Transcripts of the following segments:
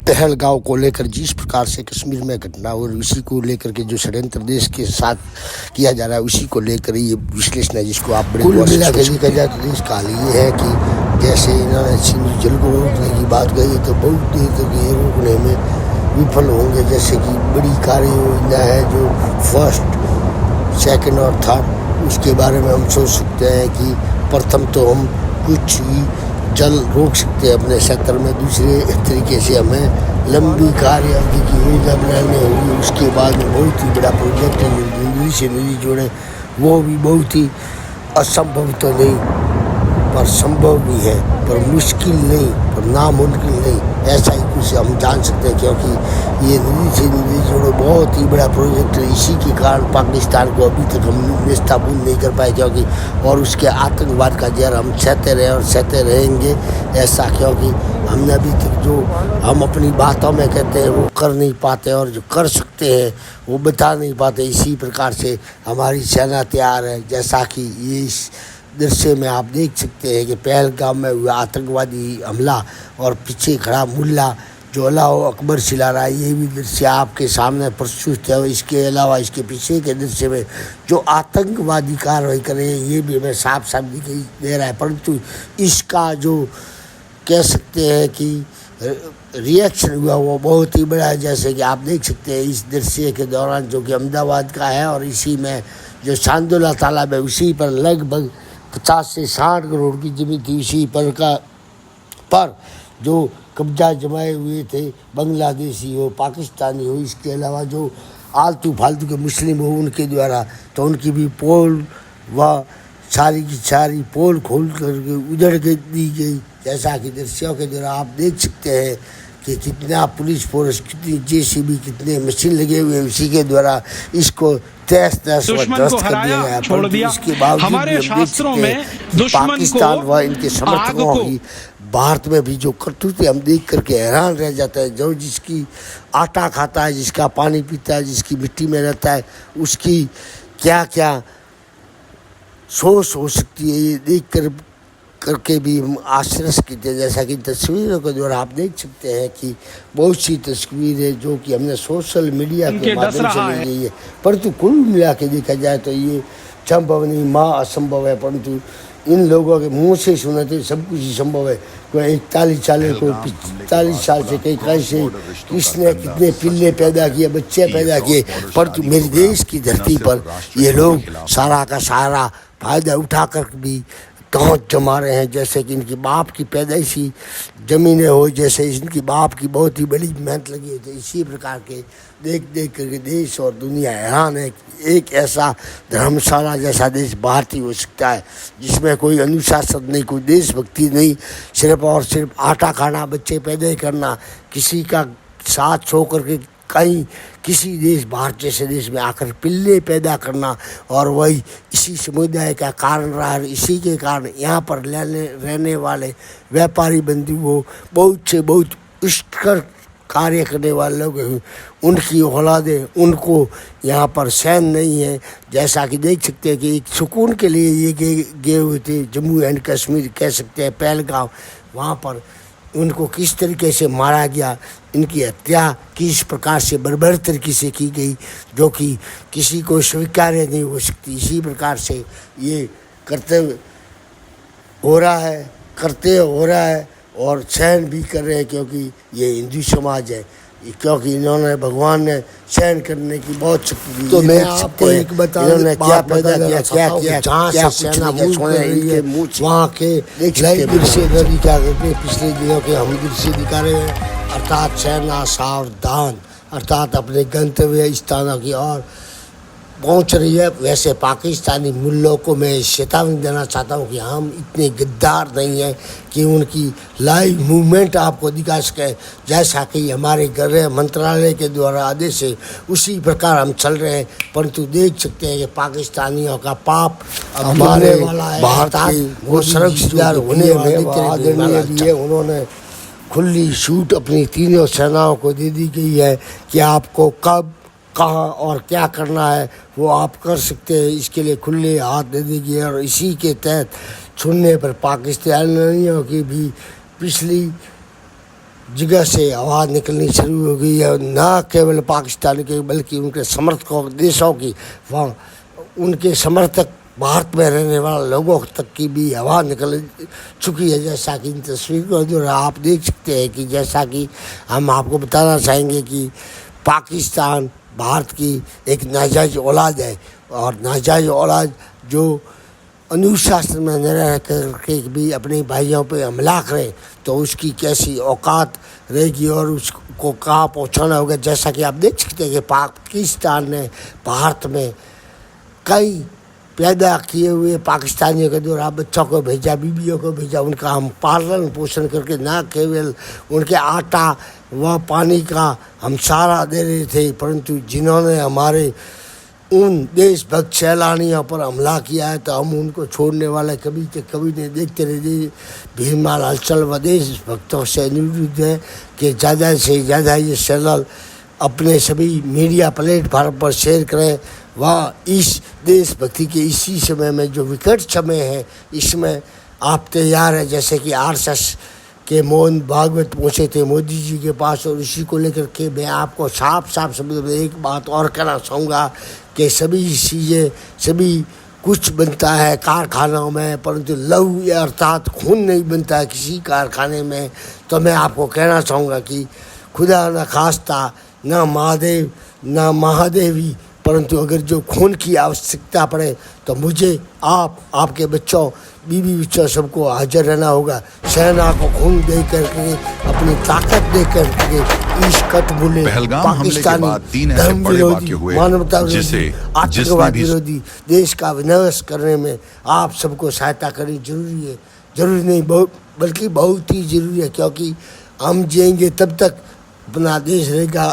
पहलगांव को लेकर जिस प्रकार से कश्मीर में घटना और उसी को लेकर के जो षड्यंत्र देश के साथ किया जा रहा है उसी को लेकर ये विश्लेषण है जिसको आप बड़े कुल मिला के देखा जाए तो देश का हाल ये है कि जैसे इन्होंने सिंधु जल को रोकने की बात कही तो बहुत देर तक ये रोकने में विफल होंगे। जैसे कि बड़ी कार्य योजना है जो फर्स्ट सेकंड और थर्ड, उसके बारे में हम सोच सकते हैं कि प्रथम तो हम कुछ ही जल रोक सकते हैं अपने क्षेत्र में, दूसरे तरीके से हमें लंबी कार्य अवधि की योजना बनानी होगी। उसके बाद में बहुत ही बड़ा प्रोजेक्ट है जो नदी से नदी जोड़े, वो भी बहुत ही असंभव तो नहीं पर संभव भी है, पर मुश्किल नहीं, पर नामुमकिन नहीं, ऐसा ही कुछ हम जान सकते हैं। क्योंकि ये नदी से नदी जोड़ो बहुत ही बड़ा प्रोजेक्ट है। इसी के कारण पाकिस्तान को अभी तक हम निस्ताबूद नहीं कर पाए, क्योंकि और उसके आतंकवाद का जहर हम सहते रहे और सहते रहेंगे ऐसा, क्योंकि हमने अभी तक जो हम अपनी बातों में कहते हैं वो कर नहीं पाते और जो कर सकते हैं वो बता नहीं पाते। इसी प्रकार से हमारी सेना तैयार है। जैसा कि ये इस दृश्य में आप देख सकते हैं कि पहलगाम में हुआ आतंकवादी हमला और पीछे खड़ा मुल्ला जो अल्लाह अकबर चिल्ला रहा है, ये भी दृश्य आपके सामने प्रस्तुत है। इसके अलावा इसके पीछे के दृश्य में जो आतंकवादी कार्रवाई कर रहे हैं ये भी हमें साफ साफ दिखाई दे रहा है, परंतु इसका जो कह सकते हैं कि रिएक्शन हुआ वो बहुत ही बड़ा है। जैसे कि आप देख सकते हैं इस दृश्य के दौरान जो कि अहमदाबाद का है और इसी में जो शांदुला तालाब है उसी पर लगभग 50 से 60 करोड़ की जमीन थी। उसी पर जो कब्जा जमाए हुए थे बांग्लादेशी हो पाकिस्तानी हो, इसके अलावा जो आलतू फालतू के मुस्लिम हो उनके द्वारा, तो उनकी भी पोल व सारी की सारी पोल खोल करके उजड़ के दी गई। जैसा कि दृश्यों के द्वारा आप देख सकते हैं कि कितना पुलिस फोर्स, कितनी जेसीबी, कितने मशीन लगे हुए हैं, उसी के द्वारा इसको तहस नहस व ध्वस्त कर दिया गया। छोड़ दिया। इसके बावजूद हमारे शास्त्रों में पाकिस्तान व इनके समर्थकों की भारत में भी जो करतूतें हम देख करके हैरान रह जाते हैं। जो जिसकी आटा खाता है, जिसका पानी पीता है, जिसकी मिट्टी में रहता है, उसकी क्या क्या सोच हो सकती है ये देख करके भी हम आश्चर्यचकित हैं। जैसा कि तस्वीरों के द्वारा आप देख सकते हैं कि बहुत सी तस्वीरें जो कि हमने सोशल मीडिया के माध्यम से ली गई है, परंतु कुल मिला के देखा जाए तो ये संभव नहीं, माँ असंभव है, परंतु इन लोगों के मुंह से सुने तो सब कुछ ही संभव है। कोई 41 साल, कोई 45 साल से कई कैसे किसने कितने पिल्ले पैदा किए, बच्चे पैदा किए, परंतु मेरे देश की धरती पर ये लोग सारा का सारा फायदा उठाकर भी गाँव जमा रहे हैं। जैसे कि इनकी बाप की पैदाइशी ज़मीनें हो, जैसे इनकी बाप की बहुत ही बड़ी मेहनत लगी है, तो इसी प्रकार के देख देख करके देश और दुनिया हैरान है कि एक ऐसा धर्मशाला जैसा देश भारतीय हो सकता है जिसमें कोई अनुशासन नहीं, कोई देशभक्ति नहीं, सिर्फ और सिर्फ आटा खाना, बच्चे पैदा करना, किसी का साथ सो करके कहीं किसी देश भारत जैसे देश में आकर पिल्ले पैदा करना, और वही इसी समुदाय का कारण रहा है। इसी के कारण यहाँ पर रहने वाले व्यापारी बंधु हो, बहुत से बहुत उत्कृष्ट कार्य करने वाले लोग हैं, उनकी औलादें, उनको यहाँ पर सहन नहीं है। जैसा कि देख सकते हैं कि एक सुकून के लिए ये गए हुए थे जम्मू एंड कश्मीर, कह सकते हैं पहलगाम, वहाँ पर उनको किस तरीके से मारा गया, इनकी हत्या किस प्रकार से बर्बर तरीके से की गई जो कि किसी को स्वीकार्य नहीं हो सकती। इसी प्रकार से ये कर्तव्य हो रहा है और सहन भी कर रहे हैं, क्योंकि ये हिंदू समाज है, क्योंकि इन्होंने भगवान ने सहन करने की बहुत शक्ति दी। तो मैं आपको एक बता, इन्होंने क्या पैदा किया, क्या सेना वहाँ के दृश्य दिखा करके पिछले दिनों के हम दृश्य दिखा रहे हैं, अर्थात सेना सावधान, अर्थात अपने गंतव्य स्थानों की ओर पहुँच रही है। वैसे पाकिस्तानी मुल्लों को मैं चेतावनी देना चाहता हूँ कि हम इतने गद्दार नहीं हैं कि उनकी लाइव मूवमेंट आपको दिखा सकें। जैसा कि हमारे गृह मंत्रालय के द्वारा आदेश है उसी प्रकार हम चल रहे हैं, परंतु देख सकते हैं कि पाकिस्तानियों का पाप हमारे भारत वो सड़क सुधार होने वाले लिए उन्होंने खुली छूट अपनी तीनों सेनाओं को दे दी गई है कि आपको कब कहाँ और क्या करना है वो आप कर सकते हैं। इसके लिए खुले हाथ दे देगी और इसी के तहत चुनने पर पाकिस्तानियों की भी पिछली जगह से आवाज़ निकलनी शुरू हो गई है। न केवल पाकिस्तान के बल्कि उनके समर्थकों देशों की, वहाँ उनके समर्थक भारत में रहने वाले लोगों तक की भी आवाज़ निकल चुकी है। जैसा कि इन तस्वीरों जो आप देख सकते हैं कि जैसा कि हम आपको बताना चाहेंगे कि पाकिस्तान भारत की एक नाजायज़ औलाद है, और नाजायज़ औलाद जो अनुशासन में न रह करके भी अपने भाइयों पे हमला करे तो उसकी कैसी औकात रहेगी और उसको कहाँ पहुँचाना होगा। जैसा कि आप देख सकते हैं कि पाकिस्तान ने भारत में कई पैदा किए हुए पाकिस्तानियों के द्वारा बच्चों को भेजा, बीबियों को भेजा, उनका हम पालन पोषण करके न केवल उनके आटा व पानी का हम सहारा दे रहे थे, परंतु जिन्होंने हमारे उन देशभक्त सैलानियों पर हमला किया है तो हम उनको छोड़ने वाले कभी के कभी नहीं। देखते रहिए भीरमाल हलचल व देशभक्तों से अनुरोध है कि ज़्यादा से ज़्यादा ये चैनल अपने सभी मीडिया प्लेटफार्म पर शेयर करें व इस देशभक्ति के इसी समय में जो विकट समय है इसमें आप तैयार हैं। जैसे कि आरएसएस के मोहन भागवत पहुँचे थे मोदी जी के पास, और इसी को लेकर के मैं आपको साफ शब्द में एक बात और कहना चाहूँगा कि सभी चीज़ें सभी कुछ बनता है कारखानों में, परंतु लहू या अर्थात खून नहीं बनता है किसी कारखाने में। तो मैं आपको कहना चाहूँगा कि खुदा न खास्ता न महादेव न महादेवी, परंतु अगर जो खून की आवश्यकता पड़े तो मुझे आपके बच्चों बीवी बच्चों सबको हाजिर रहना होगा। सेना को खून दे करके अपनी ताकत दे करके इस कटबुले पाकिस्तानी धर्म विरोधी मानवता विरोधी आतंकवाद विरोधी देश का विनाश करने में आप सबको सहायता करनी जरूरी है। जरूरी नहीं बल्कि बहुत ही जरूरी है, क्योंकि हम जिएंगे तब तक अपना देश रहेगा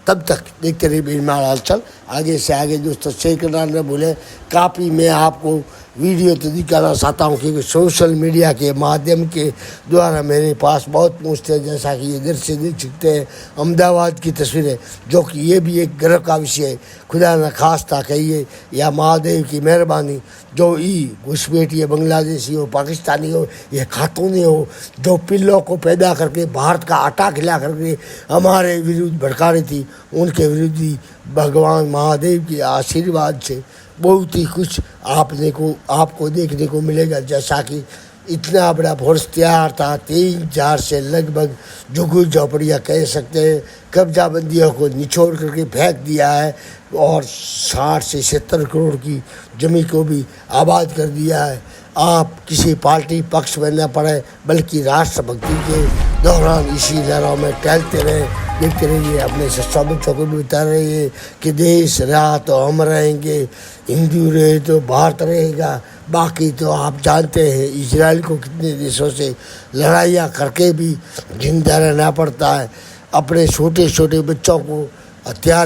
तब तक। देखते रहिए भीरमाल हलचल। आगे से आगे दोस्तों शेयर करना न भूलें। काफ़ी मैं आपको वीडियो तो दिखाना चाहता हूँ क्योंकि सोशल मीडिया के माध्यम के द्वारा मेरे पास बहुत पहुँचते हैं। जैसा कि इधर से देख सकते हैं अहमदाबाद की तस्वीरें, जो कि ये भी एक गर्व का विषय है। खुदा न खास्ता कहिए या महादेव की मेहरबानी, जो घुसपैठी बांग्लादेशी हो पाकिस्तानी हो या खातूनी हो, जो पिल्लों को पैदा करके भारत का आटा खिला करके हमारे विरुद्ध भड़का रही थी, उनके विरुद्ध ही भगवान महादेव के आशीर्वाद से बहुत ही कुछ आपको देखने को मिलेगा। जैसा कि इतना बड़ा फोर्स तैयार था, 3000 से लगभग झुग्गी झोपड़ियाँ कह सकते हैं कब्जाबंदियों को निचोड़ करके फेंक दिया है, और 60 से 70 करोड़ की जमीन को भी आबाद कर दिया है। आप किसी पार्टी पक्ष में न पड़े बल्कि राष्ट्रभक्ति के दौरान इसी लहरों में टहलते रहे। देखते रहिए, अपने सच्चा बच्चों को भी बता रहिए कि देश रहा तो हम रहेंगे, हिंदू रहे तो भारत रहेगा। बाकी तो आप जानते हैं इजराइल को कितने देशों से लड़ाइयाँ करके भी जिंदा रहना पड़ता है। अपने छोटे छोटे बच्चों को हथियार